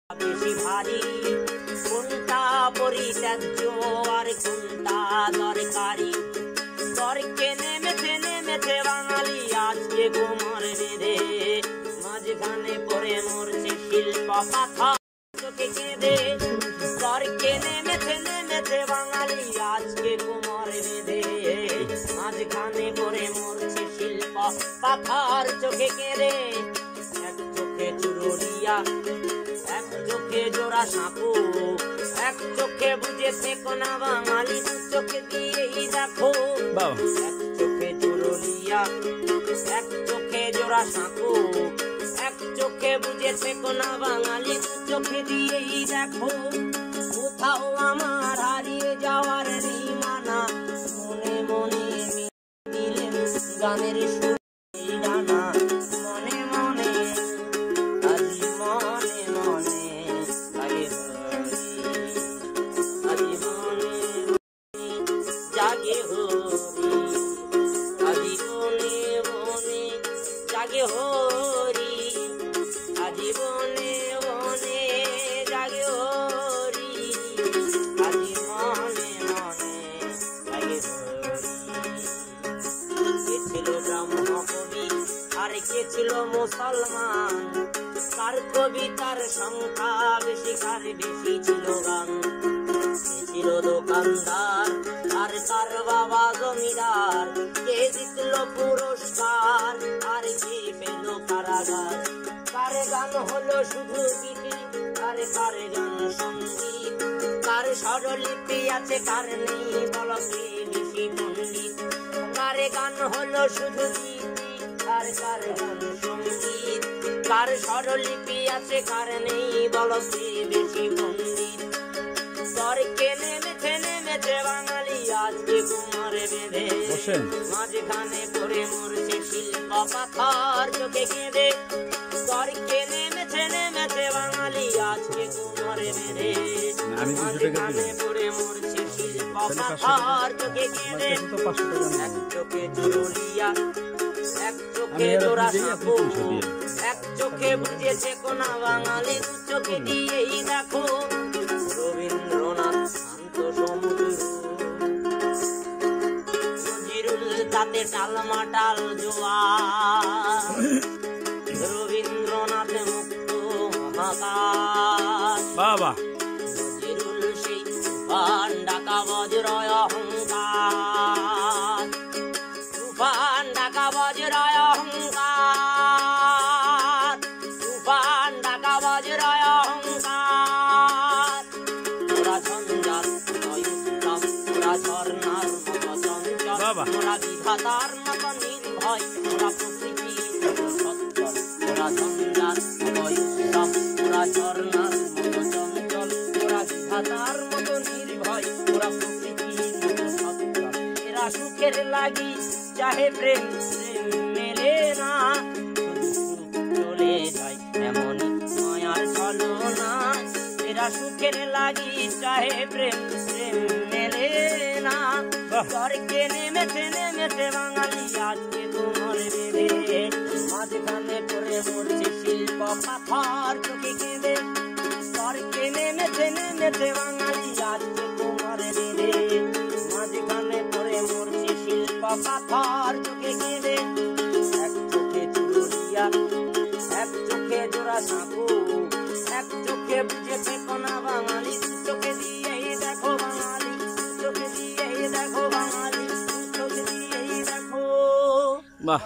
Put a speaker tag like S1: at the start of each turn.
S1: বেশি ভারী, কোনটা পরিত্যাজ্য আর কোনটা দরকারি। তর্কে নেমেছে বাঙালি আজকে কোমর বেঁধে, মাঝখানে পড়ে মরছে শিল্প পাথর চোখে কেঁদে। তর্কে নেমেছে বাঙালি আজকে কোমর বেঁধে, মাঝখানে পড়ে মরছে শিল্প পাথর চোখে কেঁদে। এক চোখে চুরুলিয়া, এক চোখে জোড়া সাঁকো, এক চোখে বুঝেছে কোনা বাঙালি, দু চোখে দিয়েই দেখো। এক চোখে চুরুলিয়া, এক চোখে জোড়া সাঁকো, এক চোখে বুঝেছে কোনা বাঙালি, দু চোখে দিয়েই দেখো। কোথাও আমার হারিয়ে যাওয়ার নেই মানা, মনে মনে দিলেন গানের সুর ডানা। মনে মনে আজি মনে মনে লাগে আজি মনে জাগে হরি, আজি মনে মনে জাগে হরি, আজি মনে মনে জাগে হরি, আজি মনে মনে জাগে হরি। কে ছিল ব্রাহ্মণ কবি আর কে ছিল মুসলমান, কার কবিতার সংখ্যা বেশি কার বেশি ছিল গান। কে ছিল দোকানদার আর কার বাবা জমিদার, কে জিতল পুরস্কার আর কে পেল কারাগার। কার গান হলো শুধু গীতি আর কার গান সঙ্গীত, কার স্বরলিপি আছে কার নেই বল কে বেশি পণ্ডিত। কার গান হলো শুধু গীতি আর কার গান সঙ্গীত, কার স্বরলিপি আছে কার নেই বল কে বেশি পণ্ডিত। তর্কে নেমেছে বাঙালি আজকে কোমর বেঁধে, মাঝখানে পড়ে মরছে শিল্প পাথর চোখে কেঁদে। তর্কে নেমেছে বাঙালি আজকে কোমর বেঁধে, মাঝখানে পড়ে মরছে শিল্প পাথর চোখে কেঁদে। এক চোখে চুরুলিয়া, এক চোখে জোড়া সাঁকো, এক চোখে বুঝেছে কোনা বাঙালি, দু চোখে দিয়েই দেখো। রবীন্দ্রনাথ শান্ত সমুদ্র, নজরুল তাতে টালমাটাল জোয়ার, রবীন্দ্রনাথ মুক্ত মহাকাশ। নজরুল সেই তুফান ডাকা বজ্র অহংকার, তুফান ডাকা বজ্র অহংকার, তুফান ডাকা বজ্র অহংকার। ওরা ঝঞ্ঝার উত্তম, ওরা ঝর্ণার মতো চঞ্চল, ওরা বিধাতার মতো নির্ভয়, ওরা প্রকৃতির মতো সত্তর। ওরা ঝঞ্ঝার উত্তম, ওরা ঝর্ণার মতো চঞ্চল, ওরা বিধাতার মতো নির্ভয়, ওরা প্রকৃতির মতো সত্তর। এরা সুখের লাগি চাহে প্রেম মেলে না, চলে যায় এমনই মায়ার ছলনা। এরা সুখের লাগি চাহে প্রেম মেলে না। তর্কে নেমেছে বাঙালি আজকে কোমর বেঁধে, মাঝখানে পড়ে মরছে শিল্প পাথর চোখে কেঁদে। তর্কে নেমেছে বাঙালি আজকে কোমর বেঁধে, মাঝখানে পড়ে মরছে শিল্প পাথর চোখে কেঁদে। এক চোখে চুরুলিয়া, এক চোখে জোড়া সাঁকো, এক চোখে বুঝেছে কোনা বাঙালি, দু চোখে দিয়েই দেখো বাঙালি, দু চোখে দিয়েই দেখো বাঙালি, দু চোখে দিয়েই দেখো। বাহ।